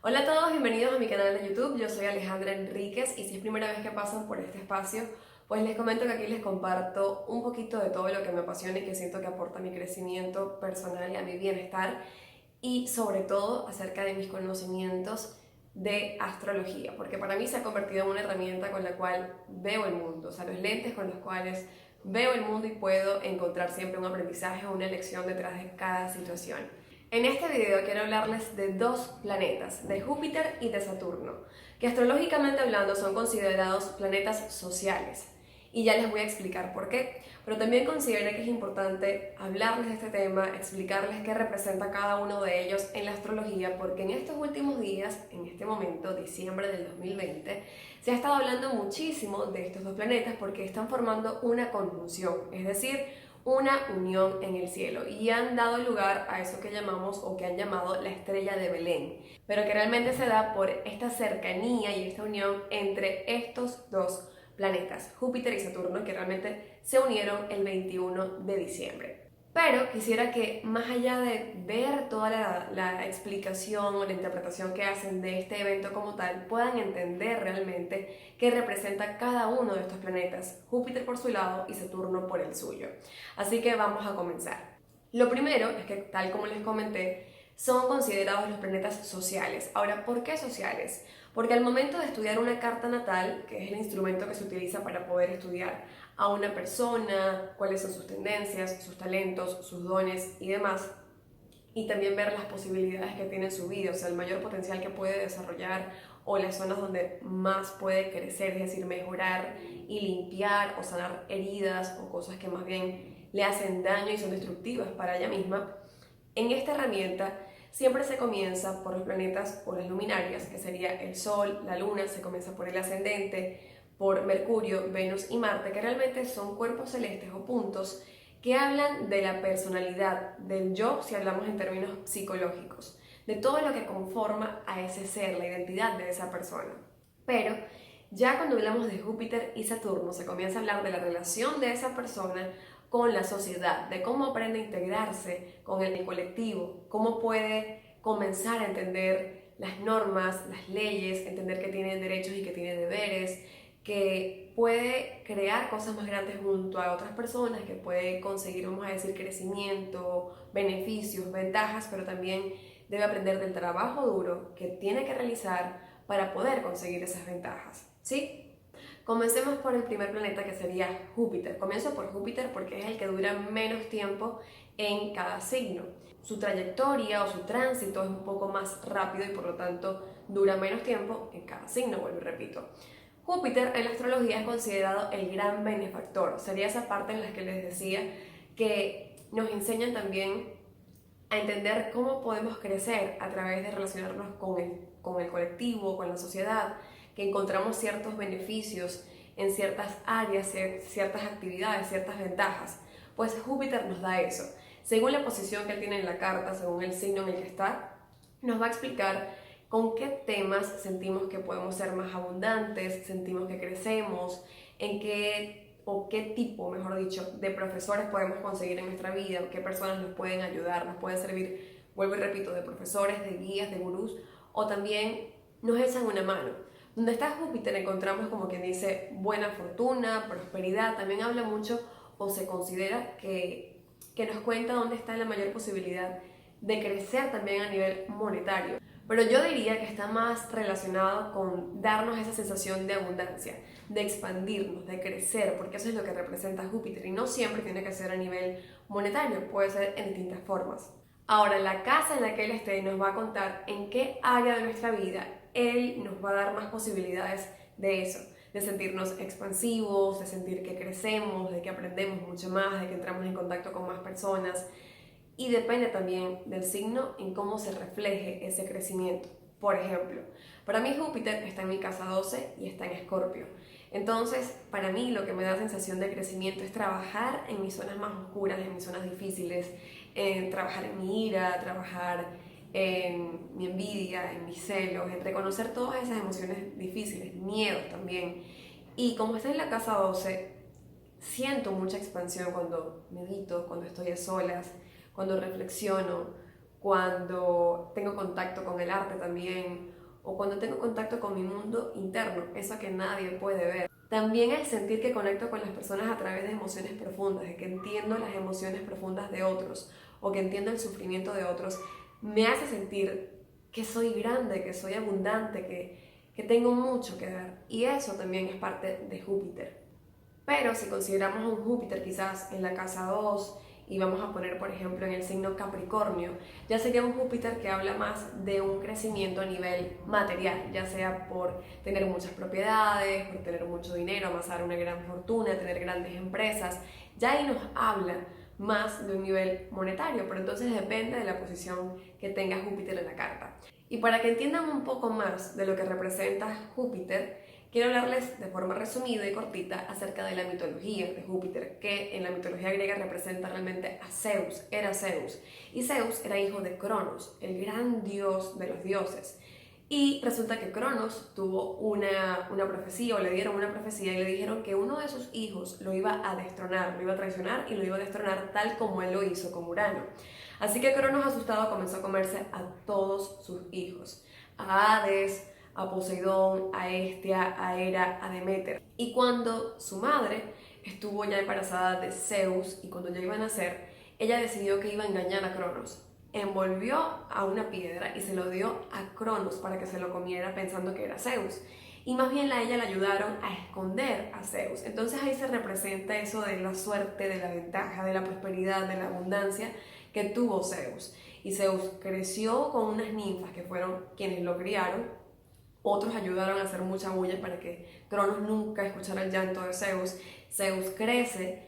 Hola a todos, bienvenidos a mi canal de YouTube. Yo soy Alejandra Enríquez y si es primera vez que pasan por este espacio, pues les comento que aquí les comparto un poquito de todo lo que me apasiona y que siento que aporta a mi crecimiento personal y a mi bienestar y sobre todo acerca de mis conocimientos de astrología, porque para mí se ha convertido en una herramienta con la cual veo el mundo, o sea, los lentes con los cuales veo el mundo y puedo encontrar siempre un aprendizaje o una lección detrás de cada situación. En este video quiero hablarles de dos planetas, de Júpiter y de Saturno, que astrológicamente hablando son considerados planetas sociales. Y ya les voy a explicar por qué. Pero también consideré que es importante hablarles de este tema, explicarles qué representa cada uno de ellos en la astrología, porque en estos últimos días, en este momento, diciembre del 2020, se ha estado hablando muchísimo de estos dos planetas porque están formando una conjunción, es decir, una unión en el cielo y han dado lugar a eso que llamamos o que han llamado la estrella de Belén, pero que realmente se da por esta cercanía y esta unión entre estos dos planetas, Júpiter y Saturno, que realmente se unieron el 21 de diciembre. Pero quisiera que más allá de ver toda la explicación o la interpretación que hacen de este evento como tal, puedan entender realmente qué representa cada uno de estos planetas, Júpiter por su lado y Saturno por el suyo. Así que vamos a comenzar. Lo primero es que, tal como les comenté, son considerados los planetas sociales. Ahora, ¿por qué sociales? Porque al momento de estudiar una carta natal, que es el instrumento que se utiliza para poder estudiar a una persona, cuáles son sus tendencias, sus talentos, sus dones y demás, y también ver las posibilidades que tiene en su vida, o sea, el mayor potencial que puede desarrollar o las zonas donde más puede crecer, es decir, mejorar y limpiar o sanar heridas o cosas que más bien le hacen daño y son destructivas para ella misma. En esta herramienta siempre se comienza por los planetas o las luminarias, que sería el Sol, la Luna, se comienza por el ascendente, por Mercurio, Venus y Marte, que realmente son cuerpos celestes o puntos que hablan de la personalidad, del yo, si hablamos en términos psicológicos, de todo lo que conforma a ese ser, la identidad de esa persona. Pero ya cuando hablamos de Júpiter y Saturno, se comienza a hablar de la relación de esa persona con la sociedad, de cómo aprende a integrarse con el colectivo, cómo puede comenzar a entender las normas, las leyes, entender que tiene derechos y que tiene deberes, que puede crear cosas más grandes junto a otras personas, que puede conseguir, vamos a decir, crecimiento, beneficios, ventajas, pero también debe aprender del trabajo duro que tiene que realizar para poder conseguir esas ventajas, ¿sí? Comencemos por el primer planeta, que sería Júpiter. Comienzo por Júpiter porque es el que dura menos tiempo en cada signo. Su trayectoria o su tránsito es un poco más rápido y por lo tanto dura menos tiempo en cada signo, vuelvo y repito. Júpiter en la astrología es considerado el gran benefactor. Sería esa parte en la que les decía que nos enseñan también a entender cómo podemos crecer a través de relacionarnos con el colectivo, con la sociedad, que encontramos ciertos beneficios en ciertas áreas, ciertas actividades, ciertas ventajas. Pues Júpiter nos da eso. Según la posición que él tiene en la carta, según el signo en el que está, nos va a explicar con qué temas sentimos que podemos ser más abundantes, sentimos que crecemos, en qué o qué tipo, mejor dicho, de profesores podemos conseguir en nuestra vida, qué personas nos pueden ayudar, nos pueden servir, vuelvo y repito, de profesores, de guías, de gurús, o también nos echan una mano. Donde está Júpiter encontramos, como quien dice, buena fortuna, prosperidad, también habla mucho o se considera que nos cuenta dónde está la mayor posibilidad de crecer también a nivel monetario. Pero yo diría que está más relacionado con darnos esa sensación de abundancia, de expandirnos, de crecer, porque eso es lo que representa Júpiter y no siempre tiene que ser a nivel monetario, puede ser en distintas formas. Ahora, la casa en la que él esté nos va a contar en qué área de nuestra vida él nos va a dar más posibilidades de eso, de sentirnos expansivos, de sentir que crecemos, de que aprendemos mucho más, de que entramos en contacto con más personas. Y depende también del signo en cómo se refleje ese crecimiento. Por ejemplo, para mí Júpiter está en mi casa 12 y está en Escorpio. Entonces, para mí lo que me da sensación de crecimiento es trabajar en mis zonas más oscuras, en mis zonas difíciles, en trabajar en mi ira, trabajar en mi envidia, en mis celos, en reconocer todas esas emociones difíciles, miedos también. Y como está en la casa 12, siento mucha expansión cuando medito, cuando estoy a solas, cuando reflexiono, cuando tengo contacto con el arte también, o cuando tengo contacto con mi mundo interno, eso que nadie puede ver. También el sentir que conecto con las personas a través de emociones profundas, de que entiendo las emociones profundas de otros, o que entiendo el sufrimiento de otros, me hace sentir que soy grande, que soy abundante, que tengo mucho que dar. Y eso también es parte de Júpiter. Pero si consideramos un Júpiter quizás en la casa 2 y vamos a poner por ejemplo en el signo Capricornio, ya sería un Júpiter que habla más de un crecimiento a nivel material, ya sea por tener muchas propiedades, por tener mucho dinero, amasar una gran fortuna, tener grandes empresas. Ya ahí nos habla más de un nivel monetario, pero entonces depende de la posición que tenga Júpiter en la carta. Y para que entiendan un poco más de lo que representa Júpiter, quiero hablarles de forma resumida y cortita acerca de la mitología de Júpiter, que en la mitología griega representa realmente a Zeus, era Zeus. Y Zeus era hijo de Cronos, el gran dios de los dioses. Y resulta que Cronos tuvo una profecía, o le dieron una profecía y le dijeron que uno de sus hijos lo iba a destronar, lo iba a traicionar y lo iba a destronar tal como él lo hizo con Urano. Así que Cronos, asustado, comenzó a comerse a todos sus hijos, a Hades, a Poseidón, a Hestia, a Hera, a Deméter. Y cuando su madre estuvo ya embarazada de Zeus y cuando ya iba a nacer, ella decidió que iba a engañar a Cronos. Envolvió a una piedra y se lo dio a Cronos para que se lo comiera pensando que era Zeus. Y más bien a ella le ayudaron a esconder a Zeus. Entonces ahí se representa eso de la suerte, de la ventaja, de la prosperidad, de la abundancia que tuvo Zeus. Y Zeus creció con unas ninfas que fueron quienes lo criaron. Otros ayudaron a hacer mucha bulla para que Cronos nunca escuchara el llanto de Zeus. Zeus crece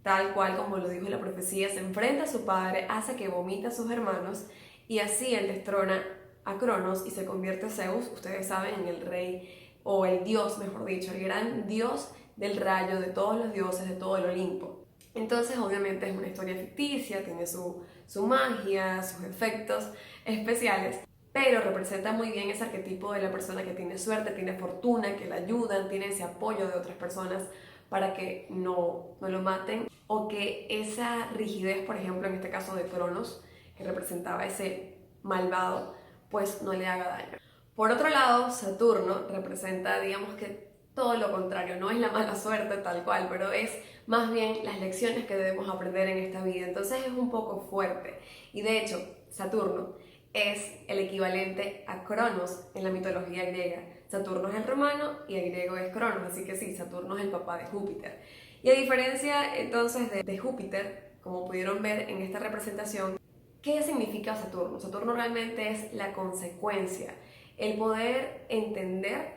tal cual como lo dijo la profecía, se enfrenta a su padre, hace que vomite a sus hermanos y así él destrona a Cronos y se convierte Zeus, ustedes saben, en el rey o el dios, mejor dicho, el gran dios del rayo, de todos los dioses, de todo el Olimpo. Entonces obviamente es una historia ficticia, tiene su magia, sus efectos especiales, pero representa muy bien ese arquetipo de la persona que tiene suerte, tiene fortuna, que la ayudan, tiene ese apoyo de otras personas para que no lo maten, o que esa rigidez, por ejemplo, en este caso de Cronos, que representaba ese malvado, pues no le haga daño. Por otro lado, Saturno representa, digamos que todo lo contrario, no es la mala suerte tal cual, pero es más bien las lecciones que debemos aprender en esta vida. Entonces es un poco fuerte. Y de hecho, Saturno es el equivalente a Cronos en la mitología griega. Saturno es el romano y el griego es Cronos, así que sí, Saturno es el papá de Júpiter. Y a diferencia entonces de Júpiter, como pudieron ver en esta representación, ¿qué significa Saturno? Saturno realmente es la consecuencia, el poder entender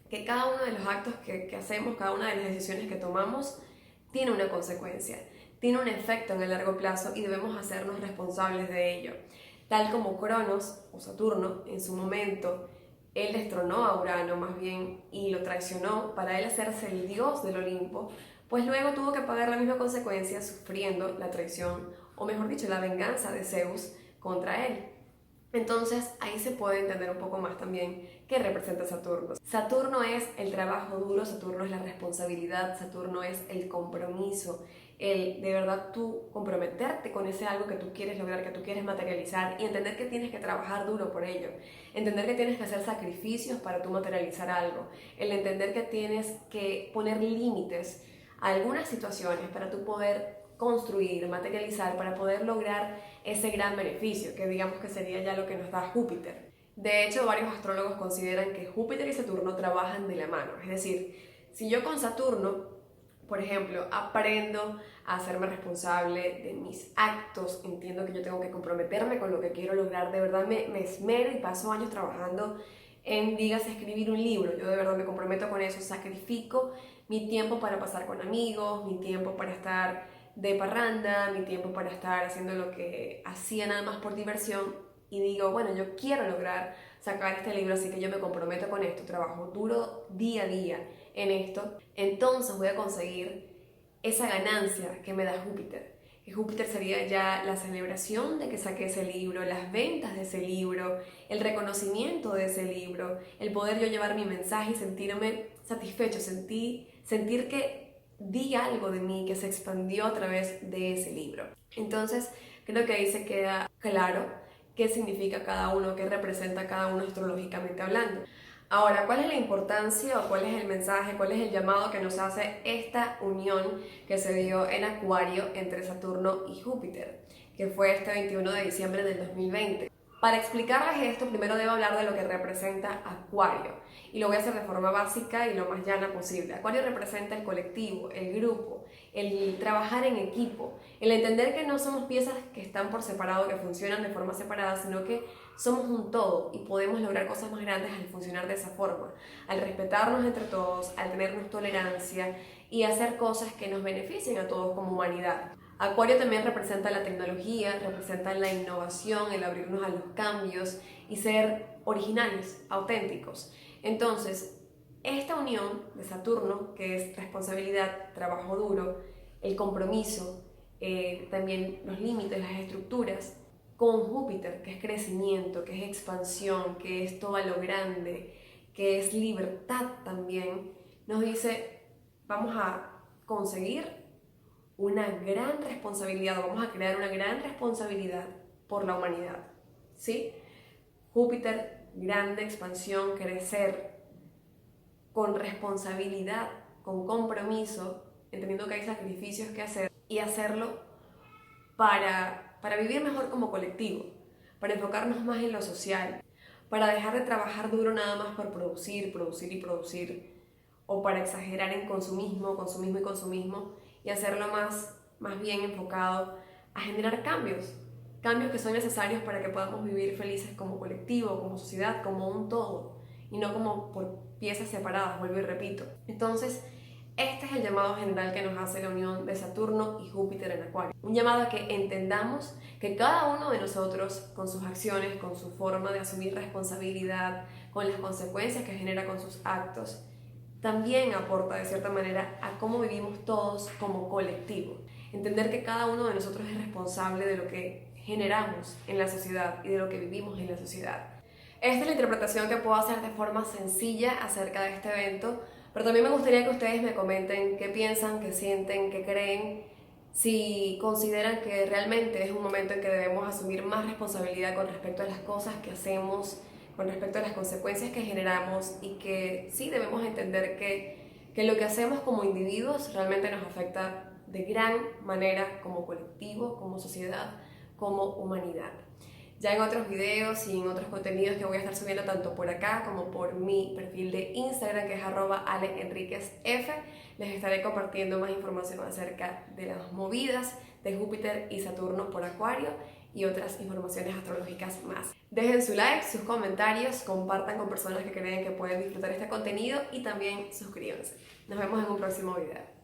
que cada uno de los actos que hacemos, cada una de las decisiones que tomamos, tiene una consecuencia, tiene un efecto en el largo plazo y debemos hacernos responsables de ello. Tal como Cronos o Saturno en su momento, él destronó a Urano más bien y lo traicionó para él hacerse el dios del Olimpo, pues luego tuvo que pagar la misma consecuencia sufriendo la traición, o mejor dicho, la venganza de Zeus contra él. Entonces ahí se puede entender un poco más también qué representa Saturno. Saturno es el trabajo duro, Saturno es la responsabilidad, Saturno es el compromiso, el de verdad tú comprometerte con ese algo que tú quieres lograr, que tú quieres materializar y entender que tienes que trabajar duro por ello, entender que tienes que hacer sacrificios para tú materializar algo, el entender que tienes que poner límites a algunas situaciones para tú poder construir, materializar, para poder lograr ese gran beneficio, que digamos que sería ya lo que nos da Júpiter. De hecho, varios astrólogos consideran que Júpiter y Saturno trabajan de la mano, es decir, si yo con Saturno, por ejemplo, aprendo a hacerme responsable de mis actos, entiendo que yo tengo que comprometerme con lo que quiero lograr, de verdad me esmero y paso años trabajando en, dígase, escribir un libro, yo de verdad me comprometo con eso, sacrifico mi tiempo para pasar con amigos, mi tiempo para estar de parranda, mi tiempo para estar haciendo lo que hacía nada más por diversión y digo, bueno, yo quiero lograr sacar este libro, así que yo me comprometo con esto, trabajo duro día a día en esto, entonces voy a conseguir esa ganancia que me da Júpiter. Que Júpiter sería ya la celebración de que saqué ese libro, las ventas de ese libro, el reconocimiento de ese libro, el poder yo llevar mi mensaje y sentirme satisfecho, sentir que di algo de mí que se expandió a través de ese libro. Entonces, creo que ahí se queda claro qué significa cada uno, qué representa cada uno astrológicamente hablando. Ahora, ¿cuál es la importancia o cuál es el mensaje, cuál es el llamado que nos hace esta unión que se dio en Acuario entre Saturno y Júpiter, que fue este 21 de diciembre del 2020? Para explicarles esto, primero debo hablar de lo que representa Acuario, y lo voy a hacer de forma básica y lo más llana posible. Acuario representa el colectivo, el grupo, el trabajar en equipo, el entender que no somos piezas que están por separado, que funcionan de forma separada, sino que somos un todo y podemos lograr cosas más grandes al funcionar de esa forma, al respetarnos entre todos, al tenernos tolerancia y hacer cosas que nos beneficien a todos como humanidad. Acuario también representa la tecnología, representa la innovación, el abrirnos a los cambios y ser originales, auténticos. Entonces, esta unión de Saturno, que es responsabilidad, trabajo duro, el compromiso, también los límites, las estructuras, con Júpiter, que es crecimiento, que es expansión, que es todo a lo grande, que es libertad también, nos dice, vamos a conseguir una gran responsabilidad, vamos a crear una gran responsabilidad por la humanidad, ¿sí? Júpiter, grande expansión, crecer con responsabilidad, con compromiso, entendiendo que hay sacrificios que hacer y hacerlo para vivir mejor como colectivo, para enfocarnos más en lo social, para dejar de trabajar duro nada más por producir, producir y producir, o para exagerar en consumismo, consumismo y consumismo, y hacerlo más bien enfocado a generar cambios, cambios que son necesarios para que podamos vivir felices como colectivo, como sociedad, como un todo, y no como por piezas separadas, vuelvo y repito. Entonces, este es el llamado general que nos hace la unión de Saturno y Júpiter en Acuario. Un llamado a que entendamos que cada uno de nosotros, con sus acciones, con su forma de asumir responsabilidad, con las consecuencias que genera con sus actos, también aporta de cierta manera a cómo vivimos todos como colectivo. Entender que cada uno de nosotros es responsable de lo que generamos en la sociedad y de lo que vivimos en la sociedad. Esta es la interpretación que puedo hacer de forma sencilla acerca de este evento, pero también me gustaría que ustedes me comenten qué piensan, qué sienten, qué creen, si consideran que realmente es un momento en que debemos asumir más responsabilidad con respecto a las cosas que hacemos, con respecto a las consecuencias que generamos, y que sí debemos entender que lo que hacemos como individuos realmente nos afecta de gran manera como colectivo, como sociedad, como humanidad. Ya en otros videos y en otros contenidos que voy a estar subiendo tanto por acá como por mi perfil de Instagram, que es @aleenriquezf, les estaré compartiendo más información acerca de las movidas de Júpiter y Saturno por Acuario y otras informaciones astrológicas más. Dejen su like, sus comentarios, compartan con personas que creen que pueden disfrutar este contenido y también suscríbanse. Nos vemos en un próximo video.